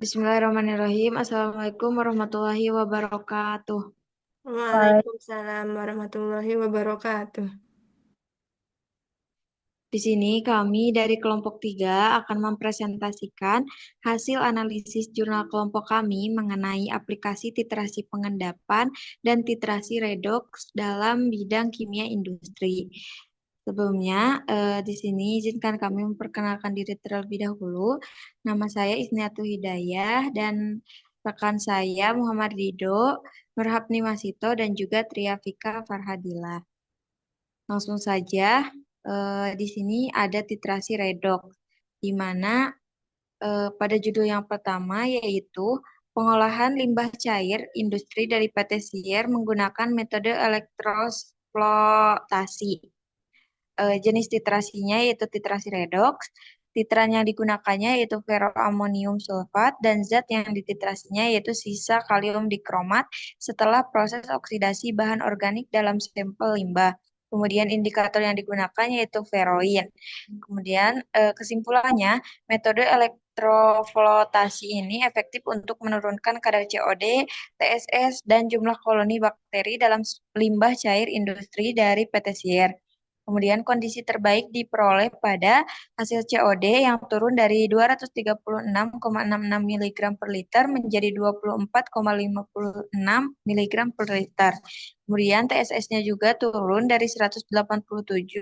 Bismillahirrahmanirrahim. Assalamualaikum warahmatullahi wabarakatuh. Waalaikumsalam warahmatullahi wabarakatuh. Di sini kami dari kelompok 3 akan mempresentasikan hasil analisis jurnal kelompok kami mengenai aplikasi titrasi pengendapan dan titrasi redox dalam bidang kimia industri. Sebelumnya, di sini izinkan kami memperkenalkan diri terlebih dahulu. Nama saya Isniatul Hidayah dan rekan saya Muhammad Rido, Nurhapni Masito, dan juga Triafika Farhadila. Langsung saja, di sini ada titrasi redox, di mana pada judul yang pertama yaitu pengolahan limbah cair industri dari PT Sier menggunakan metode elektroflotasi. Jenis titrasinya yaitu titrasi redox. Titran yang digunakannya yaitu ferroamonium sulfat dan zat yang dititrasinya yaitu sisa kalium dikromat setelah proses oksidasi bahan organik dalam sampel limbah. Kemudian indikator yang digunakan yaitu ferroin. Kemudian kesimpulannya, metode elektroflotasi ini efektif untuk menurunkan kadar COD, TSS, dan jumlah koloni bakteri dalam limbah cair industri dari PT Sier. Kemudian kondisi terbaik diperoleh pada hasil COD yang turun dari 236,66 mg per liter menjadi 24,56 mg per liter. Kemudian TSS-nya juga turun dari 187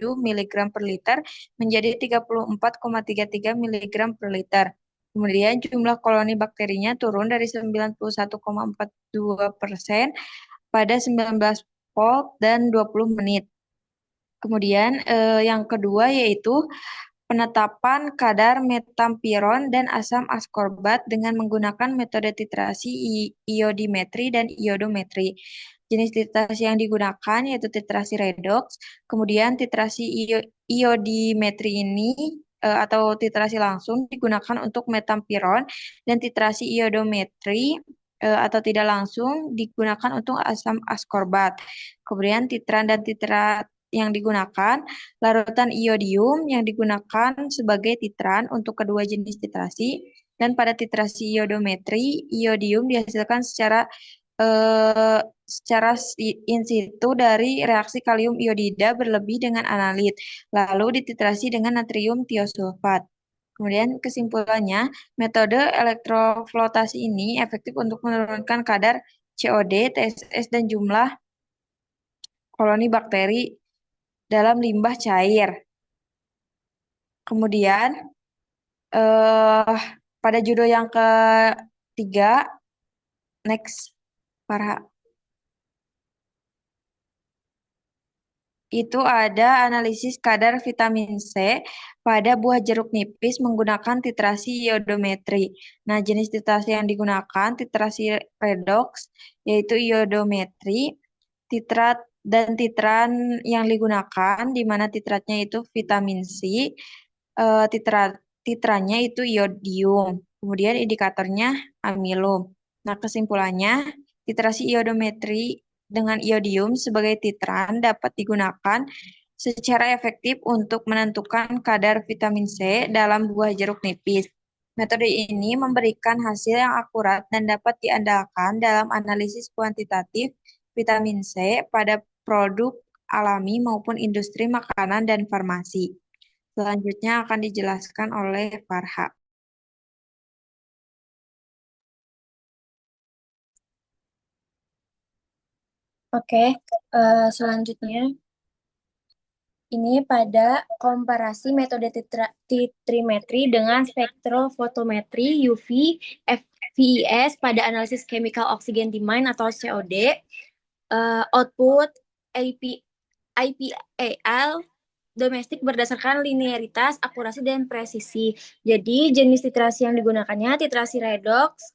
mg per liter menjadi 34,33 mg per liter. Kemudian jumlah koloni bakterinya turun dari 91,42% pada 19 volt dan 20 menit. Kemudian yang kedua yaitu penetapan kadar metampiron dan asam askorbat dengan menggunakan metode titrasi iodimetri dan iodometri. Jenis titrasi yang digunakan yaitu titrasi redox, kemudian titrasi iodimetri ini atau titrasi langsung digunakan untuk metampiron dan titrasi iodometri atau tidak langsung digunakan untuk asam askorbat. Kemudian titran dan titrat yang digunakan, larutan iodium yang digunakan sebagai titran untuk kedua jenis titrasi, dan pada titrasi iodometri, iodium dihasilkan secara in situ dari reaksi kalium iodida berlebih dengan analit, lalu dititrasi dengan natrium tiosulfat. Kemudian kesimpulannya, metode elektroflotasi ini efektif untuk menurunkan kadar COD, TSS, dan jumlah koloni bakteri dalam limbah cair. Kemudian eh pada judul yang ketiga, next Farha, itu ada analisis kadar vitamin C pada buah jeruk nipis menggunakan titrasi iodometri. Nah, jenis titrasi yang digunakan titrasi redox, yaitu iodometri, titrat dan titran yang digunakan, di mana titratnya itu vitamin C, titrannya itu iodium, kemudian indikatornya amilum. Nah, kesimpulannya, titrasi iodometri dengan iodium sebagai titran dapat digunakan secara efektif untuk menentukan kadar vitamin C dalam buah jeruk nipis. Metode ini memberikan hasil yang akurat dan dapat diandalkan dalam analisis kuantitatif vitamin C pada produk alami maupun industri makanan dan farmasi. Selanjutnya akan dijelaskan oleh Farha. Oke, selanjutnya ini pada komparasi metode titrimetri dengan spektrofotometri UV FVIS pada analisis chemical oxygen demand atau COD, output IP, IPAL domestik berdasarkan linearitas, akurasi, dan presisi. Jadi jenis titrasi yang digunakannya titrasi redox,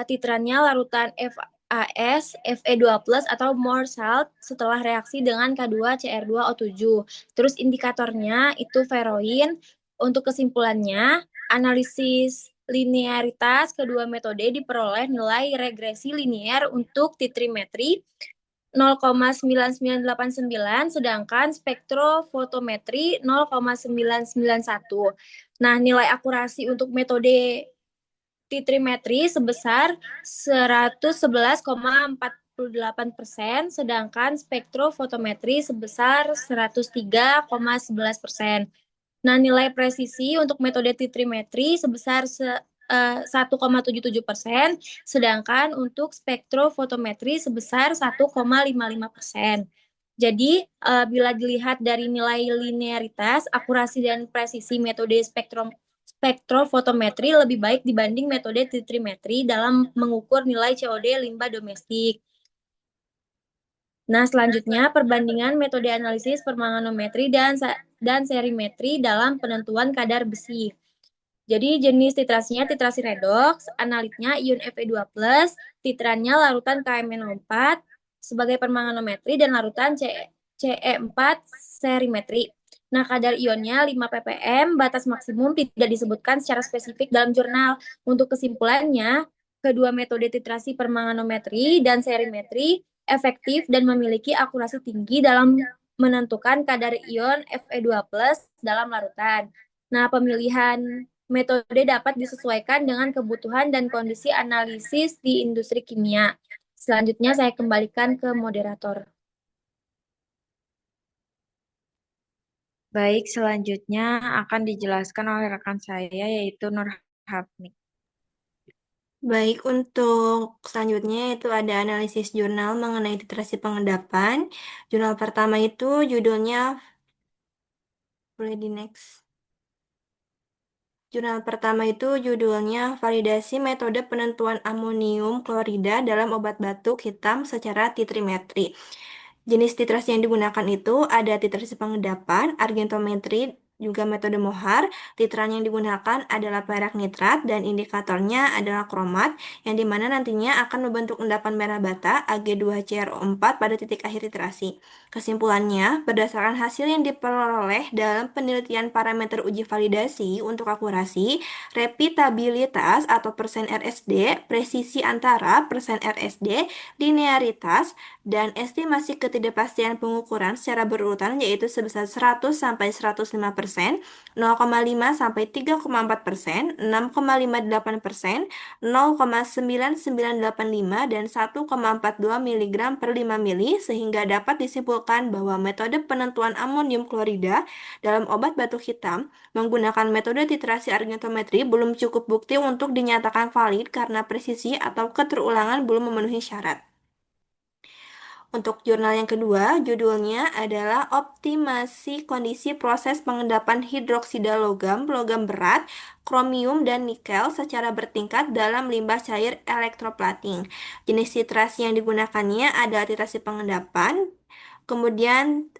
titrannya larutan FAS, Fe2+ atau more salt setelah reaksi dengan K2CR2O7. Terus indikatornya itu ferroin. Untuk kesimpulannya, analisis linearitas kedua metode diperoleh nilai regresi linear untuk titrimetri 0,9989, sedangkan spektrofotometri 0,991. Nah, nilai akurasi untuk metode titrimetri sebesar 111,48%, sedangkan spektrofotometri sebesar 103,11%. Nah, nilai presisi untuk metode titrimetri sebesar 1,77%, sedangkan untuk spektrofotometri sebesar 1,55%. Jadi, bila dilihat dari nilai linearitas, akurasi dan presisi metode spektrofotometri lebih baik dibanding metode titrimetri dalam mengukur nilai COD limbah domestik. Nah, selanjutnya perbandingan metode analisis permanganometri dan serimetri dalam penentuan kadar besi. Jadi jenis titrasinya titrasi redoks, analitnya ion Fe2+, titrannya larutan KMnO4 sebagai permanganometri dan larutan Ce4 serimetri. Nah, kadar ionnya 5 ppm, batas maksimum tidak disebutkan secara spesifik dalam jurnal. Untuk kesimpulannya, kedua metode titrasi permanganometri dan serimetri efektif dan memiliki akurasi tinggi dalam menentukan kadar ion Fe2+ dalam larutan. Nah, pemilihan metode dapat disesuaikan dengan kebutuhan dan kondisi analisis di industri kimia. Selanjutnya saya kembalikan ke moderator. Baik, selanjutnya akan dijelaskan oleh rekan saya yaitu Nur Hafni. Baik, untuk selanjutnya itu ada analisis jurnal mengenai titrasi pengendapan. Jurnal pertama itu judulnya, boleh di next. Jurnal pertama itu judulnya Validasi Metode Penentuan Amonium Klorida dalam Obat Batuk Hitam secara Titrimetri. Jenis titrasi yang digunakan itu ada titrasi pengendapan, argentometri, juga metode Mohar. Titran yang digunakan adalah perak nitrat dan indikatornya adalah kromat, yang dimana nantinya akan membentuk endapan merah bata Ag2CrO4 pada titik akhir titrasi. Kesimpulannya, berdasarkan hasil yang diperoleh dalam penelitian parameter uji validasi untuk akurasi, repitabilitas atau persen RSD, presisi antara persen RSD, linearitas, dan estimasi ketidakpastian pengukuran secara berurutan yaitu sebesar 100 sampai 105%, 0,5 sampai 3,4%, 6,58%, 0,9985 dan 1,42 mg per 5 mili sehingga dapat disimpulkan bahwa metode penentuan amonium klorida dalam obat batuk hitam menggunakan metode titrasi argentometri belum cukup bukti untuk dinyatakan valid karena presisi atau keterulangan belum memenuhi syarat. Untuk jurnal yang kedua, judulnya adalah Optimasi Kondisi Proses Pengendapan Hidroksida Logam, logam berat, kromium, dan nikel secara bertingkat dalam limbah cair elektroplating. Jenis titrasi yang digunakannya adalah titrasi pengendapan. Kemudian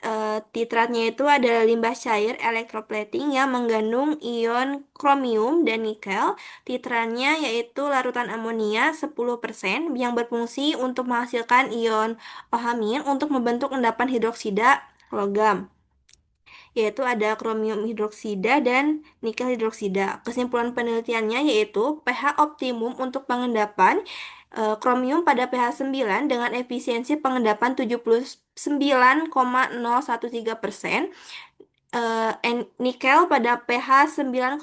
titratnya itu adalah limbah cair elektroplating yang mengandung ion kromium dan nikel. Titrannya yaitu larutan amonia 10% yang berfungsi untuk menghasilkan ion OH- untuk membentuk endapan hidroksida logam, yaitu ada kromium hidroksida dan nikel hidroksida. Kesimpulan penelitiannya yaitu pH optimum untuk pengendapan kromium pada pH 9 dengan efisiensi pengendapan 79,013%, nikel pada pH 9,5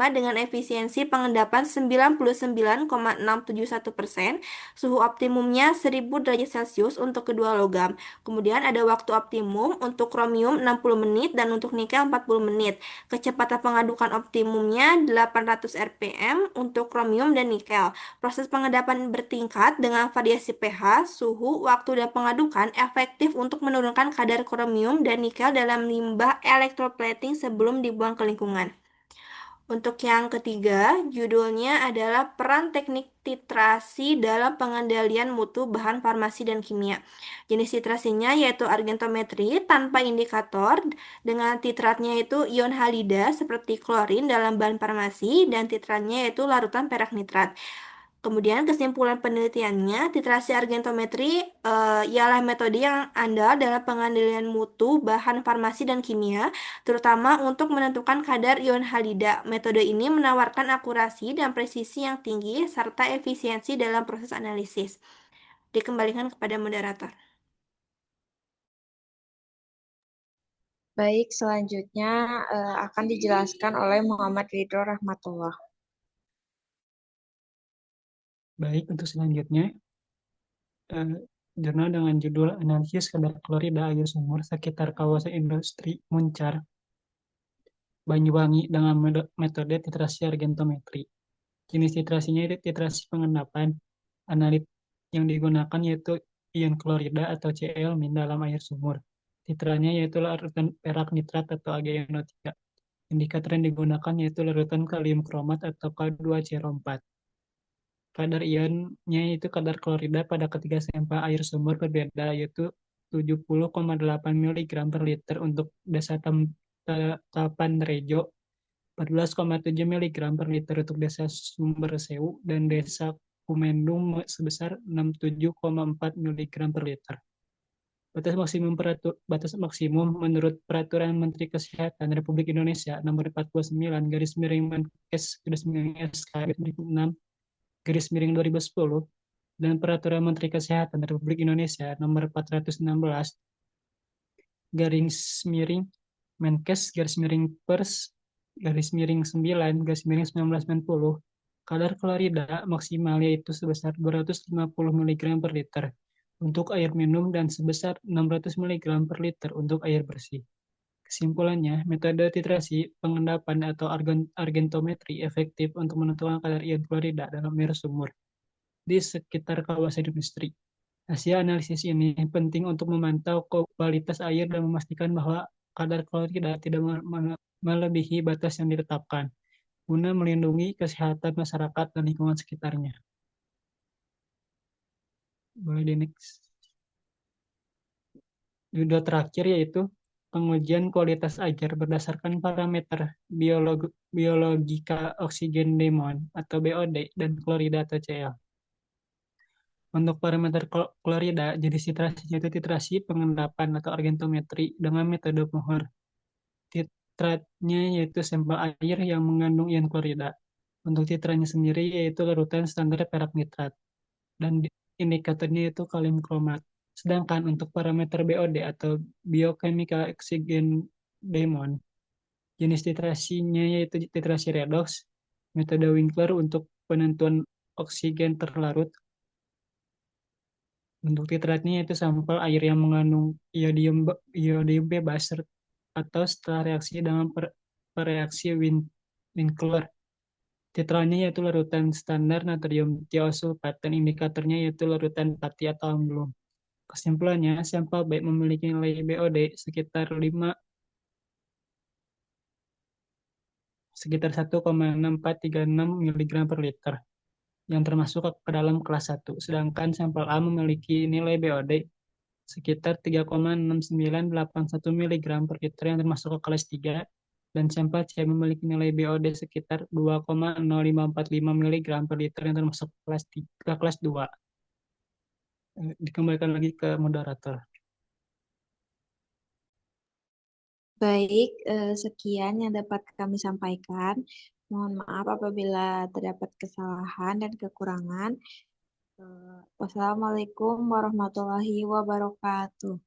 dengan efisiensi pengendapan 99,671%, suhu optimumnya 1000 derajat Celcius untuk kedua logam. Kemudian ada waktu optimum untuk kromium 60 menit dan untuk nikel 40 menit. Kecepatan pengadukan optimumnya 800 rpm untuk kromium dan nikel. Proses pengendapan bertingkat dengan variasi pH, suhu, waktu, dan pengadukan efektif untuk menurunkan kadar kromium dan nikel dalam limbah elektroplating sebelum dibuang ke lingkungan. Untuk yang ketiga, judulnya adalah Peran Teknik Titrasi dalam Pengendalian Mutu Bahan Farmasi dan Kimia. Jenis titrasinya yaitu argentometri tanpa indikator dengan titratnya itu ion halida seperti klorin dalam bahan farmasi dan titratnya yaitu larutan perak nitrat. Kemudian kesimpulan penelitiannya, titrasi argentometri ialah metode yang andal dalam pengendalian mutu bahan farmasi dan kimia, terutama untuk menentukan kadar ion halida. Metode ini menawarkan akurasi dan presisi yang tinggi serta efisiensi dalam proses analisis. Dikembalikan kepada moderator. Baik, selanjutnya akan dijelaskan oleh Muhammad Ridho Rahmatullah. Baik, untuk selanjutnya, jurnal dengan judul Analisis Kadar Klorida Air Sumur Sekitar Kawasan Industri Muncar, Banyuwangi dengan metode titrasi argentometri. Jenis titrasinya itu titrasi pengendapan. Analit yang digunakan yaitu ion klorida atau Cl- dalam air sumur. Titranya yaitu larutan perak nitrat atau AgNO3. Indikator yang digunakan yaitu larutan kalium kromat atau K2CrO4. Kadar ionnya itu kadar klorida pada ketiga sampel air sumur berbeda yaitu 70,8 mg per liter untuk desa Tapan Rejo, 14,7 mg per liter untuk desa Sumbersewu, dan desa Kumendung sebesar 67,4 mg per liter. Batas maksimum menurut Peraturan Menteri Kesehatan Republik Indonesia Nomor 49 garis miring Menkes garis miring SK garis miring 6 garis miring 2010 dan Peraturan Menteri Kesehatan Republik Indonesia Nomor 416 garis miring Menkes garis miring Pers garis miring 9 garis miring 1990, kadar klorida maksimal yaitu sebesar 250 mg per liter untuk air minum dan sebesar 600 mg per liter untuk air bersih. Kesimpulannya, metode titrasi pengendapan atau argentometri efektif untuk menentukan kadar ion klorida dalam air sumur di sekitar kawasan industri. Hasil analisis ini penting untuk memantau kualitas air dan memastikan bahwa kadar klorida tidak melebihi batas yang ditetapkan, guna melindungi kesehatan masyarakat dan lingkungan sekitarnya. Boleh di next. Judul terakhir yaitu pengujian kualitas air berdasarkan parameter biologika oksigen demon atau BOD dan klorida atau Cl. Untuk parameter klorida, jenis titrasinya itu titrasi pengendapan atau argentometri dengan metode Mohr. Titratnya yaitu sampel air yang mengandung ion klorida. Untuk titratnya sendiri yaitu larutan standar perak nitrat. Dan indikatornya yaitu kalium kromat. Sedangkan untuk parameter BOD atau biochemical oxygen demon, jenis titrasinya yaitu titrasi redox, metode Winkler untuk penentuan oksigen terlarut. Untuk titratnya yaitu sampel air yang mengandung iodium bebas atau setelah reaksi dengan reaksi Winkler. Titrannya yaitu larutan standar natrium tiosulfat dan indikatornya yaitu larutan pati atau amblum. Kesimpulannya, sampel B memiliki nilai BOD sekitar 1,6436 mg per liter yang termasuk ke dalam kelas 1. Sedangkan sampel A memiliki nilai BOD sekitar 3,6981 mg per liter yang termasuk ke kelas 3. Dan sampel C memiliki nilai BOD sekitar 2,0545 mg per liter yang termasuk ke kelas 2. Dikembalikan lagi ke moderator. Baik, sekian yang dapat kami sampaikan. Mohon maaf apabila terdapat kesalahan dan kekurangan. Wassalamualaikum warahmatullahi wabarakatuh.